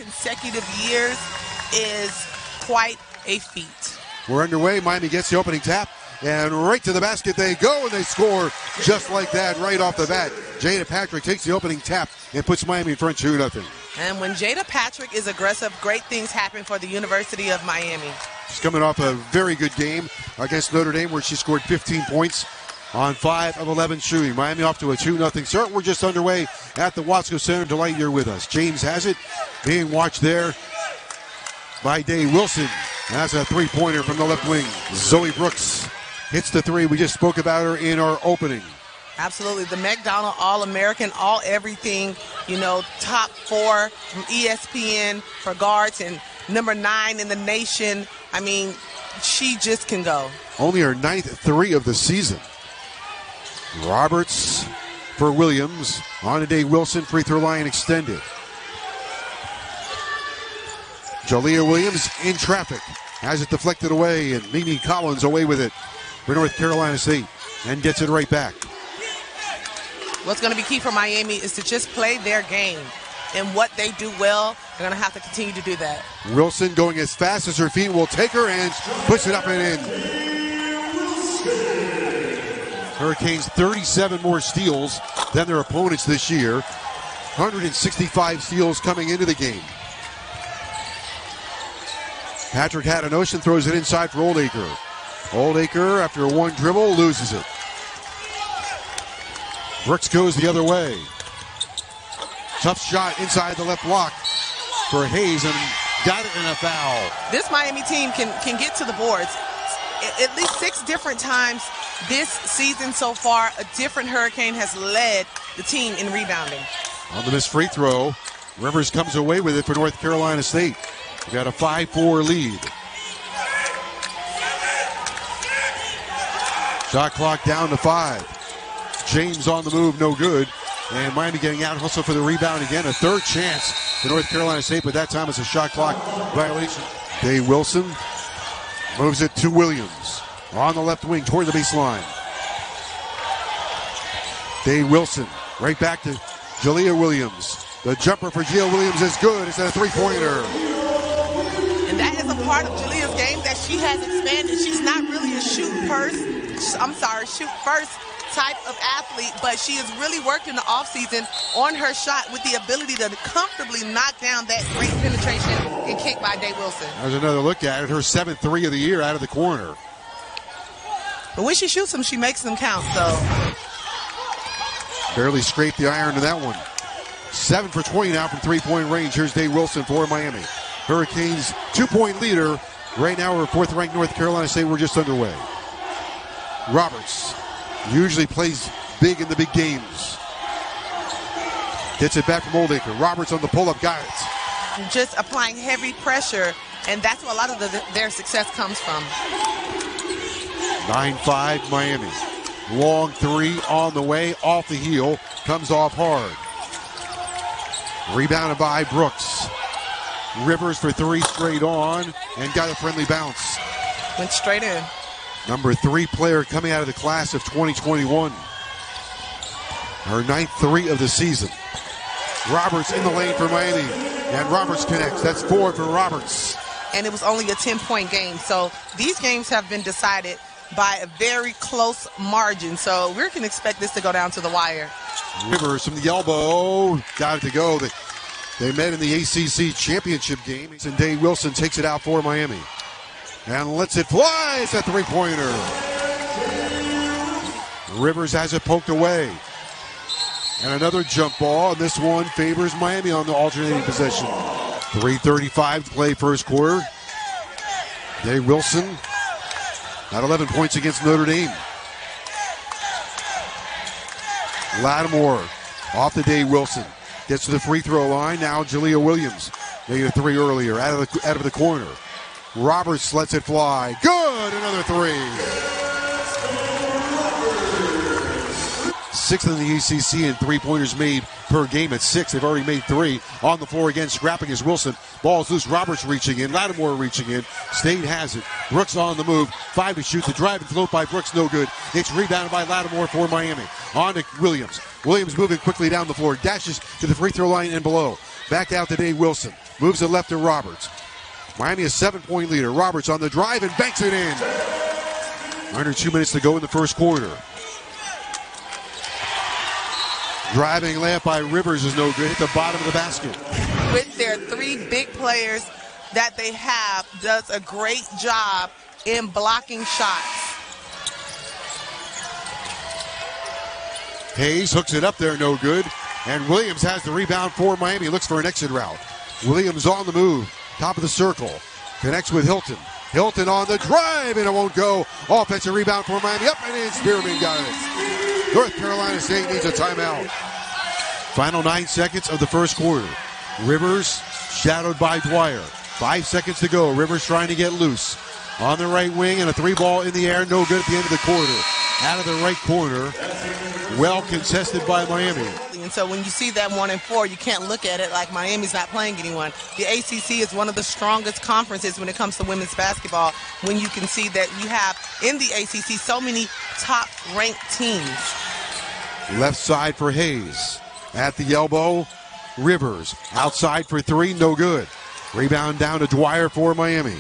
consecutive years is quite a feat. We're underway. Miami gets the opening tap, and right to the basket they go, and they score just like that right off the bat. Jada Patrick takes the opening tap and puts Miami in front 2-0. And when Jada Patrick is aggressive, great things happen for the University of Miami. She's coming off a very good game against Notre Dame where she scored 15 points on 5 of 11 shooting. Miami off to a 2-0 start. We're just underway at the Watsco Center. Delight you're with us. James has it, being watched there by Day Wilson. That's a three-pointer from the left wing. Zoe Brooks hits the three. We just spoke about her in our opening. Absolutely. The McDonald All-American, All-Everything, top 4 from ESPN for guards and number 9 in the nation. I mean, she just can go. Only her 9th three of the season. Roberts for Williams. On to Day Wilson. Free throw line extended. Jalea Williams in traffic. Has it deflected away, and Mimi Collins away with it for North Carolina State. And gets it right back. What's going to be key for Miami is to just play their game. And what they do well, they're going to have to continue to do that. Wilson going as fast as her feet will take her and puts it up and in. Hurricanes 37 more steals than their opponents this year. 165 steals coming into the game. Patrick had a notion, throws it inside for Oldacre. Oldacre, after one dribble, loses it. Brooks goes the other way. Tough shot inside the left block for Hayes, and got it in a foul. This Miami team can get to the boards. At least 6 different times this season so far, a different Hurricane has led the team in rebounding. On the missed free throw, Rivers comes away with it for North Carolina State. We got a 5-4 lead. Shot clock down to 5. James on the move, no good. And Miami getting out hustle for the rebound again. A third chance for North Carolina State, but that time it's a shot clock violation. Day Wilson moves it to Williams on the left wing toward the baseline. Day Wilson right back to Jalea Williams. The jumper for Jalea Williams is good. It's a three-pointer. And that is a part of Jalea's game that she has expanded. She's not really a shoot first type of athlete, but she has really worked in the offseason on her shot with the ability to comfortably knock down that great penetration and kick by Day Wilson. There's another look at it. Her 7th three of the year out of the corner. But when she shoots them, she makes them count, so. Barely scraped the iron to that one. 7 for 20 now from three-point range. Here's Day Wilson for Miami. Hurricanes 2-point leader. Right now we're 4th-ranked North Carolina State. We're just underway. Roberts usually plays big in the big games. Gets it back from Oldacre. Roberts on the pull-up, got it. Just applying heavy pressure, and that's where a lot of their success comes from. 9-5 Miami. Long three on the way, off the heel, comes off hard. Rebounded by Brooks. Rivers for 3 straight on, and got a friendly bounce. Went straight in. Number 3 player coming out of the class of 2021. Her 9th three of the season. Roberts in the lane for Miami, and Roberts connects. That's 4 for Roberts. And it was only a 10-point game, so these games have been decided by a very close margin, so we can expect this to go down to the wire. Rivers from the elbow, got it to go. They met in the ACC championship game, and Day Wilson takes it out for Miami. And lets it fly. It's a three-pointer. Rivers has it poked away. And another jump ball, and this one favors Miami on the alternating possession. 3:35 to play first quarter. Day Wilson at 11 points against Notre Dame. Lattimore off the Day Wilson. Gets to the free throw line. Now Jalea Williams made a 3 earlier out of the corner. Roberts lets it fly. Good, another 3. sixth in the ACC in three-pointers made per game at 6. They've already made 3. On the floor again, scrapping is Wilson. Ball's loose. Roberts reaching in. Lattimore reaching in. State has it. Brooks on the move. 5 to shoot. The drive and float by Brooks, no good. It's rebounded by Lattimore for Miami. On to Williams. Williams moving quickly down the floor. Dashes to the free throw line and below. Back out to Dave Wilson. Moves it left to Roberts. Miami a 7-point leader. Roberts on the drive and banks it in. Under 2 minutes to go in the first quarter. Driving layup by Rivers is no good. Hit the bottom of the basket. With their 3 big players that they have, does a great job in blocking shots. Hayes hooks it up there, no good. And Williams has the rebound for Miami. Looks for an exit route. Williams on the move. Top of the circle. Connects with Hilton. Hilton on the drive, and it won't go. Offensive rebound for Miami. Up and in. Spearman got it. North Carolina State needs a timeout. Final 9 seconds of the first quarter. Rivers shadowed by Dwyer. 5 seconds to go. Rivers trying to get loose. On the right wing, and a 3-ball in the air. No good at the end of the quarter. Out of the right corner. Well contested by Miami. And so when you see that 1 and 4, you can't look at it like Miami's not playing anyone. The ACC is one of the strongest conferences when it comes to women's basketball, when you can see that you have in the ACC so many top-ranked teams. Left side for Hayes. At the elbow, Rivers. Outside for 3, no good. Rebound down to Dwyer for Miami.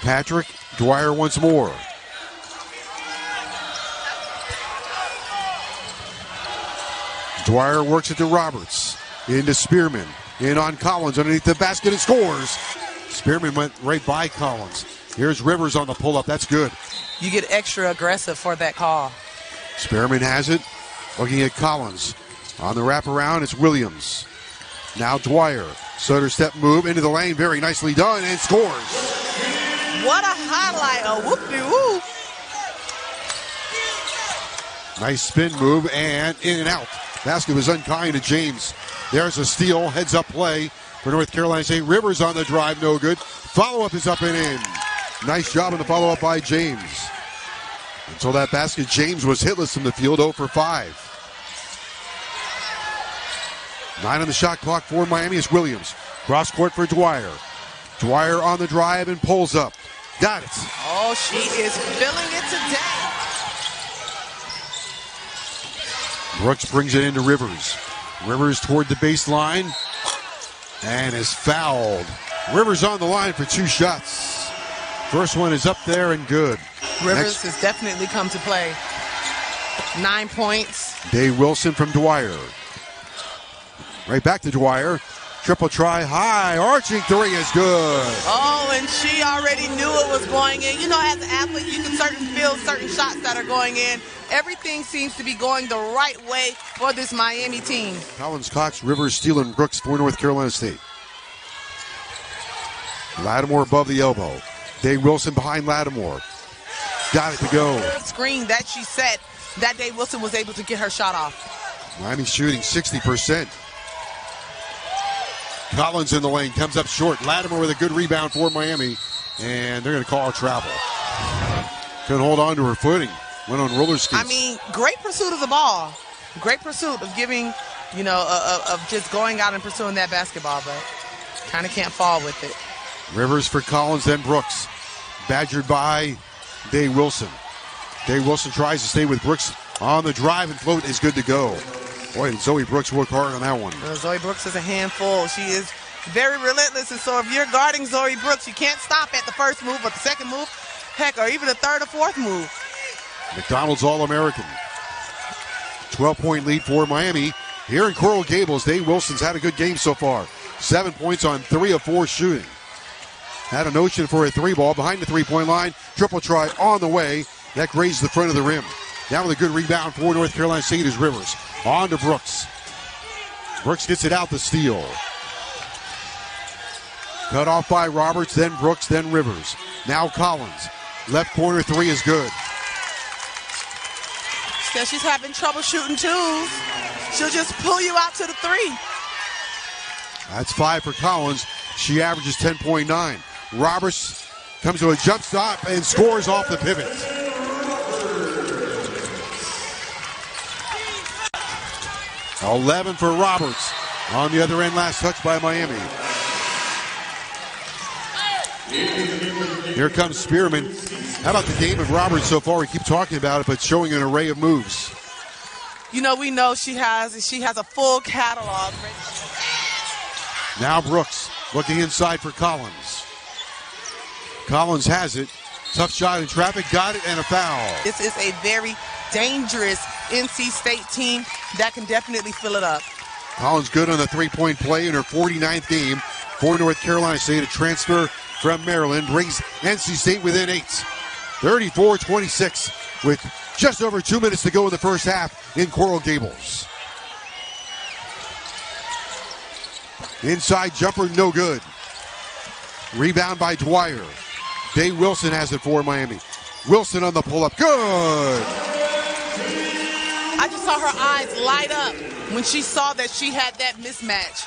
Patrick, Dwyer once more. Dwyer works it to Roberts. Into Spearman. In on Collins underneath the basket and scores. Spearman went right by Collins. Here's Rivers on the pull-up. That's good. You get extra aggressive for that call. Spearman has it. Looking at Collins. On the wraparound, it's Williams. Now Dwyer. Stutter step move into the lane. Very nicely done and scores. What a highlight. A whoop-de-whoop. Nice spin move and in and out. Basket was unkind to James. There's a steal. Heads up play for North Carolina State. Rivers on the drive. No good. Follow-up is up and in. Nice job on the follow-up by James. Until that basket, James was hitless from the field, 0 for 5. 9 on the shot clock for Miami is Williams. Cross court for Dwyer. Dwyer on the drive and pulls up. Got it. Oh, she is feeling it today. Brooks brings it into Rivers. Rivers toward the baseline and is fouled. Rivers on the line for 2 shots. First one is up there and good. Rivers has definitely come to play. 9 points. Dave Wilson from Dwyer. Right back to Dwyer. Triple try high. Arching 3 is good. Oh, and she already knew it was going in. You know, as an athlete, you can feel certain shots that are going in. Everything seems to be going the right way for this Miami team. Collins, Cox, Rivers, Steele, and Brooks for North Carolina State. Lattimore above the elbow. Dave Wilson behind Lattimore. Got it to go. Screen that she set, that Dave Wilson was able to get her shot off. Miami shooting 60%. Collins in the lane, comes up short. Lattimore with a good rebound for Miami, and they're going to call a travel. Couldn't hold on to her footing. Went on roller skates. I mean, great pursuit of the ball. Great pursuit of giving, you know, of just going out and pursuing that basketball, but kind of can't fall with it. Rivers for Collins, then Brooks. Badgered by Dave Wilson. Dave Wilson tries to stay with Brooks on the drive, and float is good to go. Boy, did Zoe Brooks work hard on that one. Zoe Brooks is a handful. She is very relentless, and so if you're guarding Zoe Brooks, you can't stop at the first move or the second move, heck, or even the third or fourth move. McDonald's All-American. 12-point lead for Miami. Here in Coral Gables, Dave Wilson's had a good game so far. 7 points on 3 of 4 shooting. Had a notion for a 3-ball behind the 3-point line. Triple try on the way. That grazed the front of the rim. Down with a good rebound for North Carolina State is Rivers. On to Brooks. Brooks gets it out to steal. Cut off by Roberts, then Brooks, then Rivers. Now Collins. Left corner 3 is good. Says she's having trouble shooting 2s. She'll just pull you out to the 3. That's 5 for Collins. She averages 10.9. Roberts comes to a jump stop and scores off the pivot. $11 for Roberts. On the other end, last touch by Miami. Here comes Spearman. How about the game of Roberts so far? We keep talking about it, but showing an array of moves. You know, we know she has a full catalog. Now Brooks looking inside for Collins. Collins has it. Tough shot in traffic, got it, and a foul. This is a very dangerous NC State team that can definitely fill it up. Collins good on the three-point play in her 49th game for North Carolina State. A transfer from Maryland brings NC State within 8. 34-26 with just over 2 minutes to go in the first half in Coral Gables. Inside jumper, no good. Rebound by Dwyer. Day Wilson has it for Miami. Wilson on the pull-up, good! I just saw her eyes light up when she saw that she had that mismatch.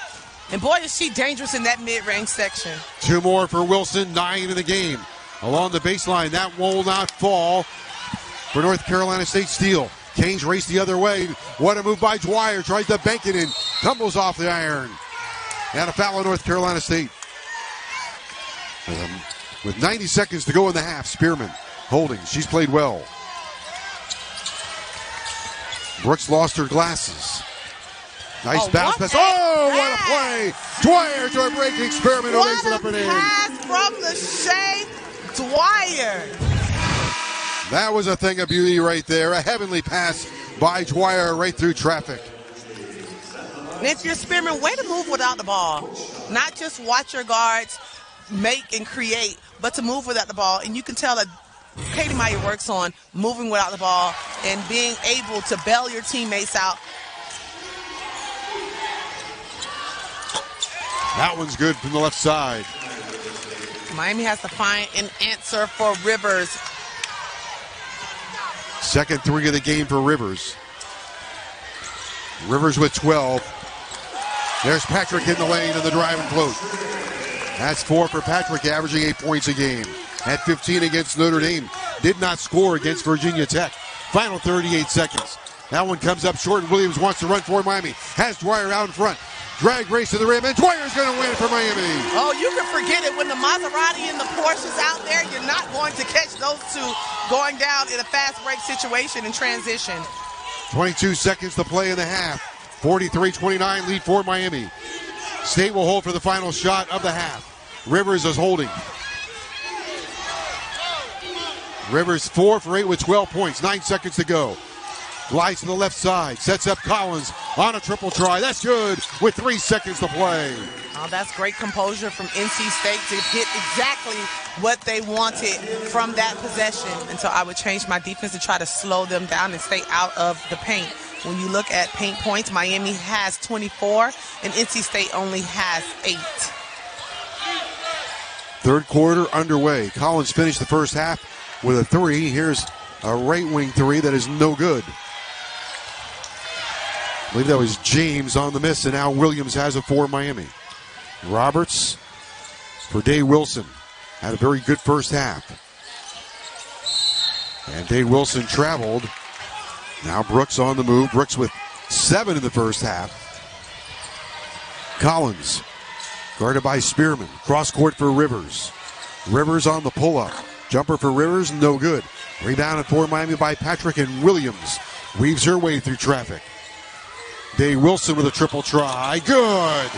And boy, is she dangerous in that mid-range section. 2 more for Wilson, 9 in the game. Along the baseline, that will not fall for North Carolina State steal. Canes race the other way. What a move by Dwyer. Tries to bank it in. Tumbles off the iron. And a foul on North Carolina State. With 90 seconds to go in the half, Spearman holding. She's played well. Brooks lost her glasses. Nice bounce pass. Oh, what a play! Dwyer to a breaking Spearman who lays it up and in. Pass from the Shea Dwyer. That was a thing of beauty right there. A heavenly pass by Dwyer right through traffic. And if you're Spearman, way to move without the ball. Not just watch your guards make and create, but to move without the ball. And you can tell that Katie Meier works on moving without the ball and being able to bail your teammates out. That one's good from the left side. Miami has to find an answer for Rivers. Second 3 of the game for Rivers. Rivers with 12. There's Patrick in the lane in the drive and float. That's 4 for Patrick, averaging 8 points a game. At 15 against Notre Dame. Did not score against Virginia Tech. Final 38 seconds. That one comes up short, and Williams wants to run for Miami. Has Dwyer out in front. Drag race to the rim, and Dwyer's going to win for Miami. Oh, you can forget it. When the Maserati and the Porsche's out there, you're not going to catch those two going down in a fast break situation in transition. 22 seconds to play in the half. 43-29 lead for Miami. State will hold for the final shot of the half. Rivers is holding. Rivers 4 for 8 with 12 points. 9 seconds to go. Glides to the left side. Sets up Collins on a triple try. That's good with 3 seconds to play. Oh, that's great composure from NC State to hit exactly what they wanted from that possession. And so I would change my defense to try to slow them down and stay out of the paint. When you look at paint points, Miami has 24 and NC State only has 8. Third quarter underway. Collins finished the first half with a 3. Here's a right wing 3 that is no good. I believe that was James on the miss, and now Williams has it for Miami. Roberts for Day Wilson. Had a very good first half. And Day Wilson traveled. Now Brooks on the move. Brooks with 7 in the first half. Collins guarded by Spearman. Cross court for Rivers. Rivers on the pull-up. Jumper for Rivers, no good. Rebounded for Miami by Patrick, and Williams weaves her way through traffic. Day Wilson with a triple try. Good.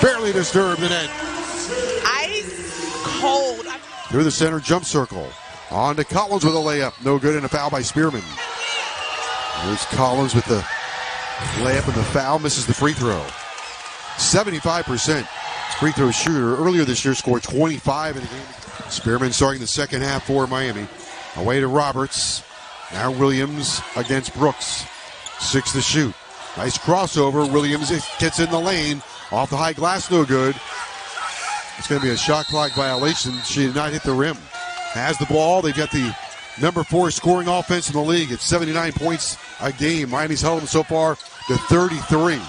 Barely disturbed the net. Ice cold. Through the center jump circle. On to Collins with a layup. No good, and a foul by Spearman. There's Collins with the layup and the foul. Misses the free throw. 75% free throw shooter. Earlier this year scored 25 in the game. Spearman starting the second half for Miami. Away to Roberts. Now Williams against Brooks. 6 to shoot. Nice crossover. Williams gets in the lane. Off the high glass, no good. It's going to be a shot clock violation. She did not hit the rim. Has the ball. They've got the number 4 scoring offense in the league. It's 79 points a game. Miami's held them so far to 33.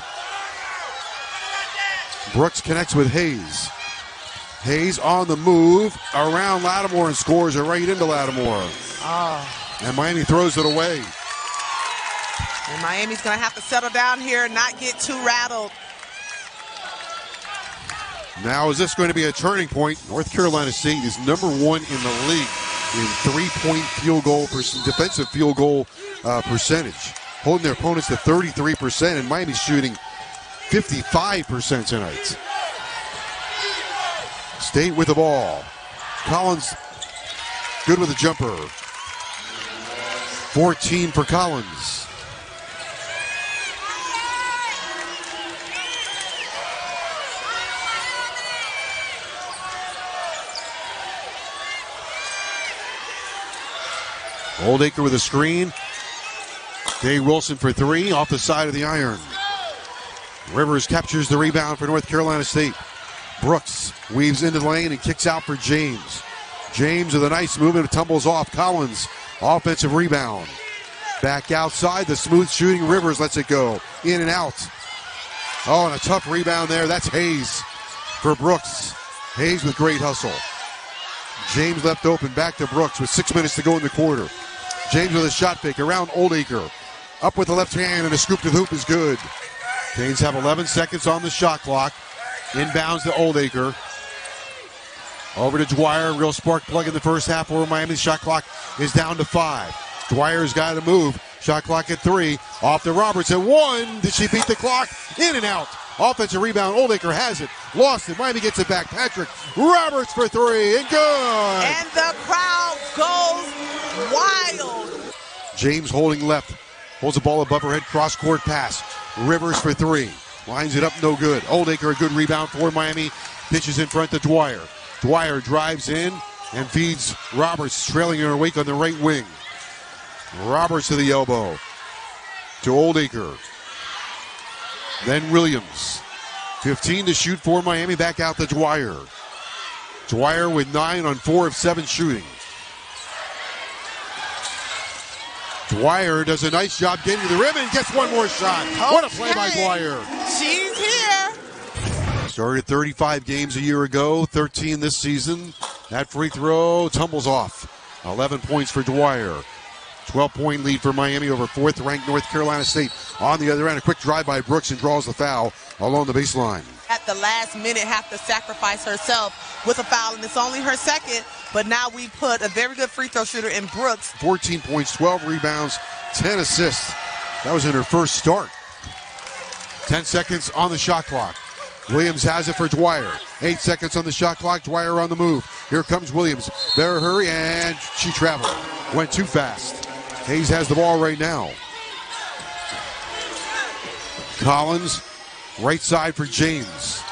Brooks connects with Hayes. Hayes on the move around Lattimore and scores it right into Lattimore. Oh. And Miami throws it away. And Miami's going to have to settle down here and not get too rattled. Now, is this going to be a turning point? North Carolina State is number 1 in the league in three-point field goal, defensive field goal percentage, holding their opponents to 33%, and Miami's shooting 55% tonight. State with the ball. Collins, good with a jumper. 14 for Collins. Oldacre with a screen. Day Wilson for 3 off the side of the iron. Rivers captures the rebound for North Carolina State. Brooks weaves into the lane and kicks out for James. James with a nice movement, tumbles off. Collins, offensive rebound. Back outside, the smooth shooting Rivers lets it go. In and out. Oh, and a tough rebound there. That's Hayes for Brooks. Hayes with great hustle. James left open, back to Brooks with 6 minutes to go in the quarter. James with a shot fake around Oldacre. Up with the left hand, and a scoop to the hoop is good. Canes have 11 seconds on the shot clock. Inbounds to Oldacre. Over to Dwyer. Real spark plug in the first half where Miami's shot clock is down to 5. Dwyer's got to move. Shot clock at 3. Off to Roberts at 1. Did she beat the clock? In and out. Offensive rebound. Oldacre has it. Lost it. Miami gets it back. Patrick Roberts for 3. And good. And the crowd goes wild. James holding left. Holds the ball above her head. Cross-court pass. Rivers for 3. Lines it up. No good. Oldacre a good rebound for Miami. Pitches in front to Dwyer. Dwyer drives in and feeds Roberts, trailing in her wake on the right wing. Roberts to the elbow. To Oldacre. Then Williams. 15 to shoot for Miami. Back out to Dwyer. Dwyer with 9 on 4 of 7 shooting. Dwyer does a nice job getting to the rim and gets one more shot. Okay. What a play by Dwyer. She's here. Started 35 games a year ago, 13 this season. That free throw tumbles off. 11 points for Dwyer. 12-point lead for Miami over 4th-ranked North Carolina State. On the other end, a quick drive by Brooks and draws the foul along the baseline. At the last minute, have to sacrifice herself with a foul, and it's only her second, but now we put a very good free throw shooter in Brooks. 14 points, 12 rebounds, 10 assists. That was in her first start. 10 seconds on the shot clock. Williams has it for Dwyer. 8 seconds on the shot clock. Dwyer on the move. Here comes Williams. Better hurry, and she traveled. Went too fast. Hayes has the ball right now. Collins, right side for James.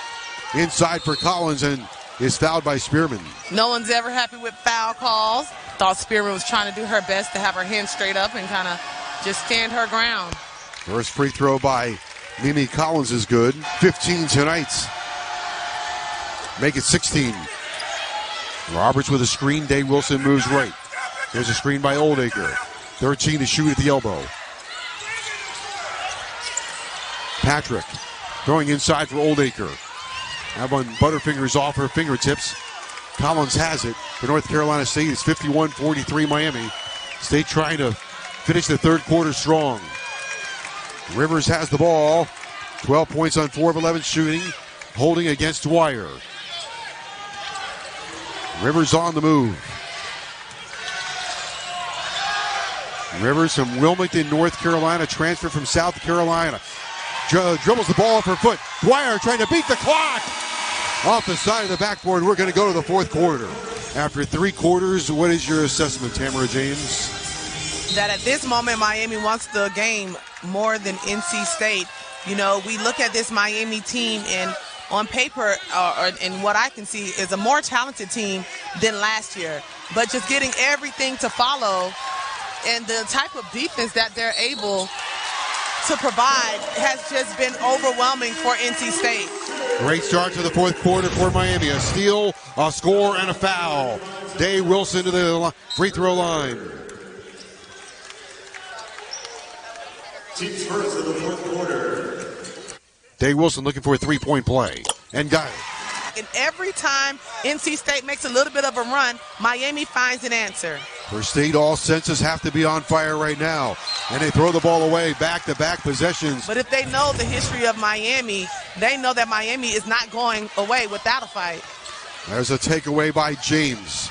Inside for Collins, and is fouled by Spearman. No one's ever happy with foul calls. Thought Spearman was trying to do her best to have her hands straight up and kind of just stand her ground. First free throw by Mimi Collins is good. 15 tonight. Make it 16. Roberts with a screen. Day Wilson moves right. There's a screen by Oldacre. 13 to shoot at the elbow. Patrick throwing inside for Oldacre. That one Butterfingers off her fingertips. Collins has it for North Carolina State. It's 51-43 Miami. State trying to finish the third quarter strong. Rivers has the ball. 12 points on 4 of 11 shooting. Holding against Dwyer. Rivers on the move. Rivers from Wilmington, North Carolina, transfer from South Carolina. Dribbles the ball off her foot. Dwyer trying to beat the clock. Off the side of the backboard. We're going to go to the fourth quarter. After 3 quarters, what is your assessment, Tamara James? That at this moment, Miami wants the game more than NC State. You know, we look at this Miami team, and on paper, and what I can see, is a more talented team than last year. But just getting everything to follow and the type of defense that they're able to provide has just been overwhelming for NC State. Great start to the fourth quarter for Miami. A steal, a score, and a foul. Day Wilson to the free throw line. Teams first of the fourth quarter. Day Wilson looking for a 3-point play. And got it. back. And every time NC State makes a little bit of a run, Miami finds an answer. For State, all senses have to be on fire right now. And they throw the ball away, back-to-back possessions. But if they know the history of Miami, they know that Miami is not going away without a fight. There's a takeaway by James.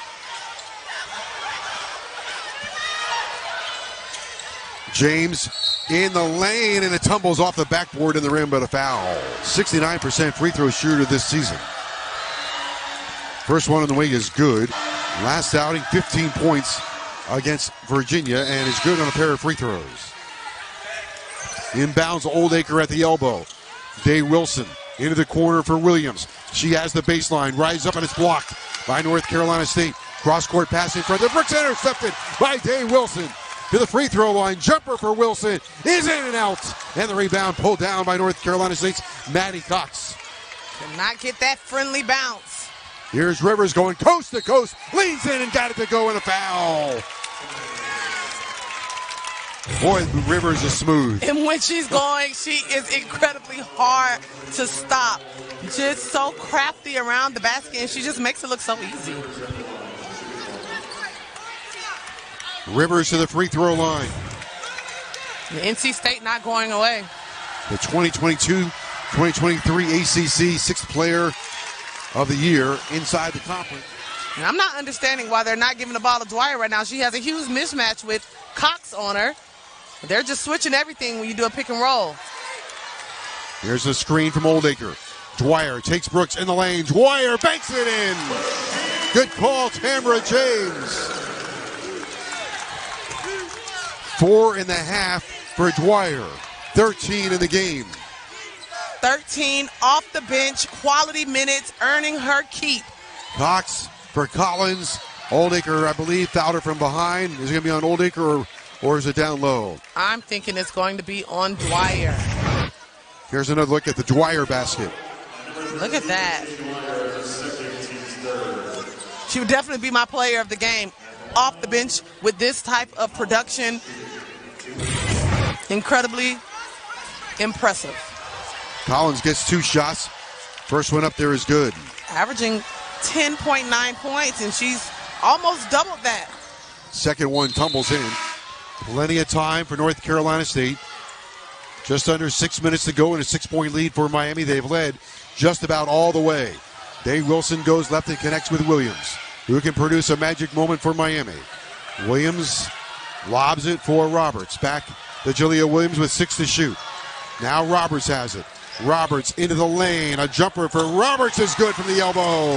James in the lane, and it tumbles off the backboard in the rim, but a foul. 69% free throw shooter this season. First one in the way is good. Last outing, 15 points against Virginia, and is good on a pair of free throws. Inbounds Oldacre at the elbow. Day Wilson into the corner for Williams. She has the baseline, rises up, and it's blocked by North Carolina State. Cross-court pass in front. The Brooks intercepted by Day Wilson. To the free throw line, jumper for Wilson is in and out, and the rebound pulled down by North Carolina State's Maddie Cox. Did not get that friendly bounce. Here's Rivers going coast to coast, leans in and got it to go, and a foul. Boy, Rivers is smooth. And when she's going, she is incredibly hard to stop. Just so crafty around the basket, and she just makes it look so easy. Rivers to the free throw line. The NC State not going away. The 2022-2023 ACC Sixth Player of the Year inside the conference. And I'm not understanding why they're not giving the ball to Dwyer right now. She has a huge mismatch with Cox on her. They're just switching everything when you do a pick and roll. Here's a screen from Oldacre. Dwyer takes Brooks in the lane. Dwyer banks it in. Good call, Tamara James. 4.5 for Dwyer. 13 in the game. 13 off the bench, quality minutes, earning her keep. Cox for Collins. Oldacre, I believe, fouled her from behind. Is it going to be on Oldacre or is it down low? I'm thinking it's going to be on Dwyer. Here's another look at the Dwyer basket. Look at that. She would definitely be my player of the game. Off the bench with this type of production. Incredibly impressive. Collins gets 2 shots. First one up there is good. Averaging 10.9 points, and she's almost doubled that. Second one tumbles in. Plenty of time for North Carolina State. Just under 6 minutes to go and a 6-point lead for Miami. They've led just about all the way. Day Wilson goes left and connects with Williams, who can produce a magic moment for Miami. Williams lobs it for Roberts. Back to Julia Williams with 6 to shoot. Now Roberts has it. Roberts into the lane. A jumper for Roberts is good from the elbow.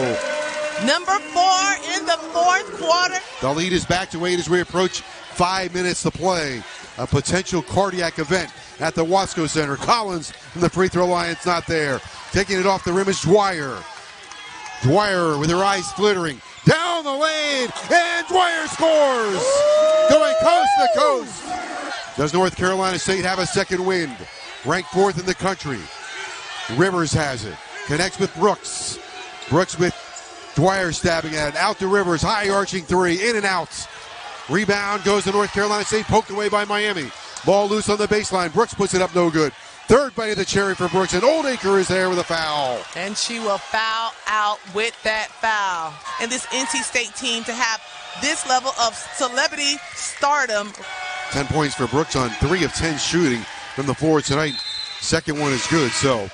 Number 4 in the fourth quarter. The lead is back to 8 as we approach 5 minutes to play. A potential cardiac event at the Watsco Center. Collins from the free throw line. It's not there. Taking it off the rim is Dwyer. Dwyer with her eyes glittering. Down the lane, and Dwyer scores! Going coast to coast. Does North Carolina State have a second wind? Ranked 4th in the country. Rivers has it. Connects with Brooks. Brooks with Dwyer stabbing at it. Out to Rivers. High arching 3. In and out. Rebound goes to North Carolina State. Poked away by Miami. Ball loose on the baseline. Brooks puts it up no good. Third bite of the cherry for Brooks, and Oldacre is there with a foul. And she will foul out with that foul. And this NC State team to have this level of celebrity stardom. 10 points for Brooks on 3 of 10 shooting from the floor tonight. Second one is good, so.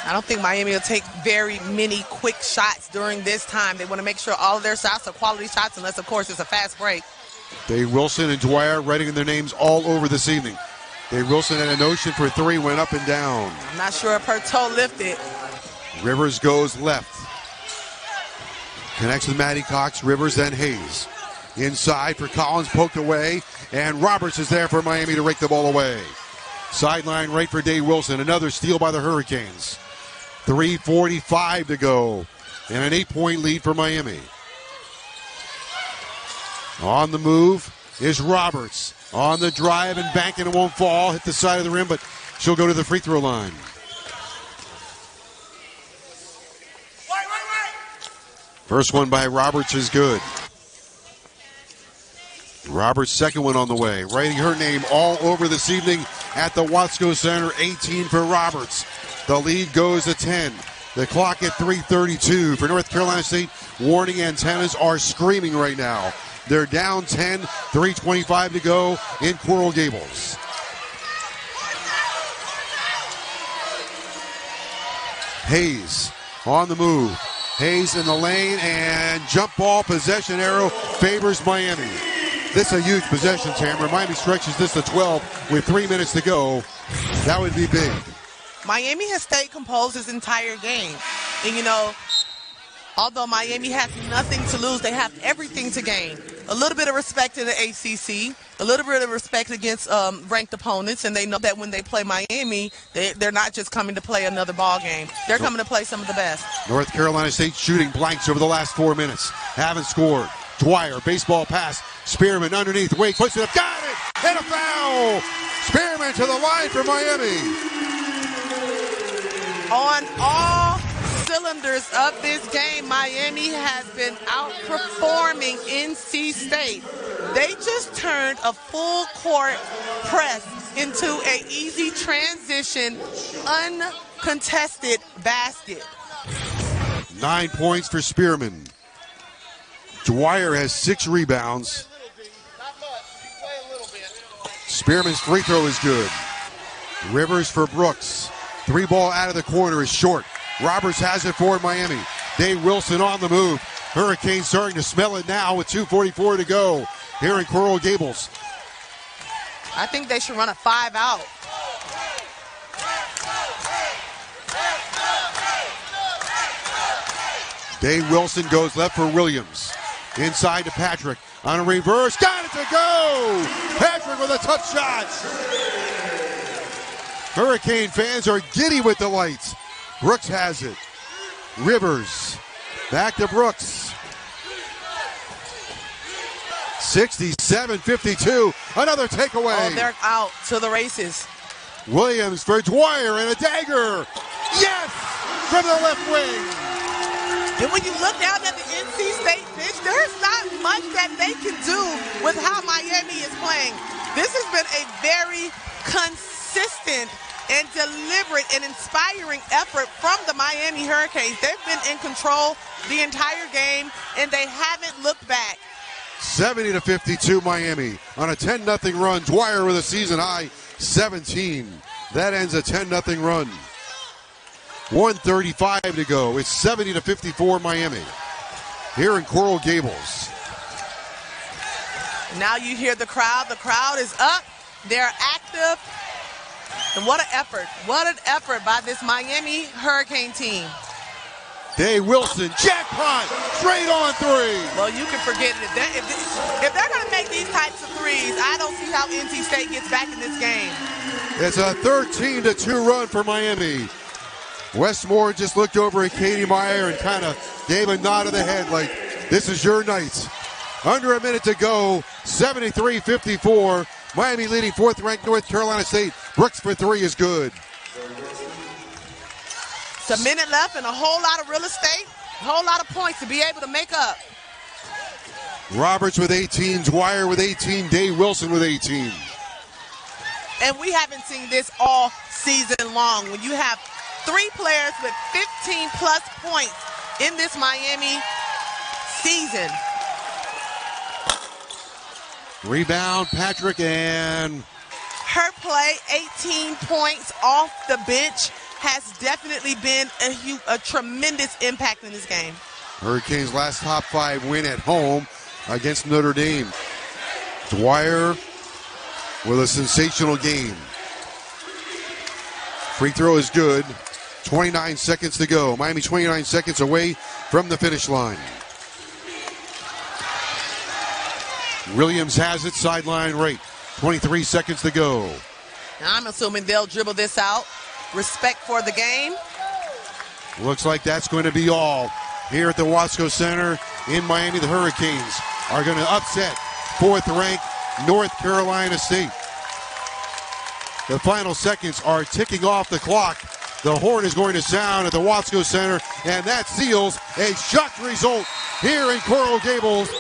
I don't think Miami will take very many quick shots during this time. They want to make sure all of their shots are quality shots, unless, of course, it's a fast break. Day Wilson and Dwyer writing their names all over this evening. Day Wilson had a notion for 3, went up and down. I'm not sure if her toe lifted. Rivers goes left. Connects with Maddie Cox. Rivers, then Hayes. Inside for Collins, poked away. And Roberts is there for Miami to rake the ball away. Sideline right for Day Wilson. Another steal by the Hurricanes. 3:45 to go. And an 8-point lead for Miami. On the move is Roberts. On the drive and banking, it won't fall. Hit the side of the rim, but she'll go to the free throw line. First one by Roberts is good. Roberts' second one on the way. Writing her name all over this evening at the Watsco Center. 18 for Roberts. The lead goes to 10. The clock at 3:32 for North Carolina State. Warning antennas are screaming right now. They're down 10, 3:25 to go in Coral Gables. Hayes on the move. Hayes in the lane, and jump ball possession arrow favors Miami. This is a huge possession, Tamara. Miami stretches this to 12 with 3 minutes to go. That would be big. Miami has stayed composed this entire game. And, you know, although Miami has nothing to lose, they have everything to gain. A little bit of respect in the ACC, a little bit of respect against ranked opponents, and they know that when they play Miami, they're not just coming to play another ball game. They're coming to play some of the best. North Carolina State shooting blanks over the last 4 minutes. Haven't scored. Dwyer, baseball pass. Spearman underneath. Wade puts it up. Got it! And a foul! Spearman to the line for Miami. On all cylinders of this game, Miami has been outperforming NC State. They just turned a full court press into an easy transition, uncontested basket. 9 points for Spearman. Dwyer has 6 rebounds. Spearman's free throw is good. Rivers for Brooks. 3 ball out of the corner is short. Roberts has it for Miami. Dave Wilson on the move. Hurricanes starting to smell it now with 2:44 to go here in Coral Gables. I think they should run a 5 out. Dave Wilson goes left for Williams. Inside to Patrick. On a reverse. Got it to go! Patrick with a tough shot. Hurricane fans are giddy with delight. Brooks has it. Rivers. Back to Brooks. 67-52. Another takeaway. Oh, they're out to the races. Williams for Dwyer and a dagger. Yes! From the left wing. And when you look down at the NC State bench, there's not much that they can do with how Miami is playing. This has been a very consistent and deliberate and inspiring effort from the Miami Hurricanes. They've been in control the entire game, and they haven't looked back. 70-52 Miami on a 10-0 run. Dwyer with a season high 17. That ends a 10-0 run. 1:35 to go. It's 70-54 Miami here in Coral Gables. Now you hear the crowd. The crowd is up. They're active. And what an effort. What an effort by this Miami Hurricane team. Dave Wilson, jackpot, straight on 3. Well, you can forget it. If they're going to make these types of threes, I don't see how NC State gets back in this game. It's a 13-2 run for Miami. Westmore just looked over at Katie Meier and kind of gave a nod of the head like, this is your night. Under a minute to go, 73-54. Miami leading 4th-ranked North Carolina State. Brooks for 3 is good. It's a minute left and a whole lot of real estate, a whole lot of points to be able to make up. Roberts with 18, Dwyer with 18, Dave Wilson with 18. And we haven't seen this all season long. When you have 3 players with 15-plus points in this Miami season. Rebound, Patrick, and her play, 18 points off the bench, has definitely been a tremendous impact in this game. Hurricanes' last top 5 win at home against Notre Dame. Dwyer with a sensational game. Free throw is good. 29 seconds to go. Miami 29 seconds away from the finish line. Williams has it, sideline right. 23 seconds to go. Now I'm assuming they'll dribble this out. Respect for the game. Looks like that's going to be all here at the Wasco Center in Miami. The Hurricanes are going to upset 4th-ranked North Carolina State. The final seconds are ticking off the clock. The horn is going to sound at the Wasco Center, and that seals a shock result here in Coral Gables.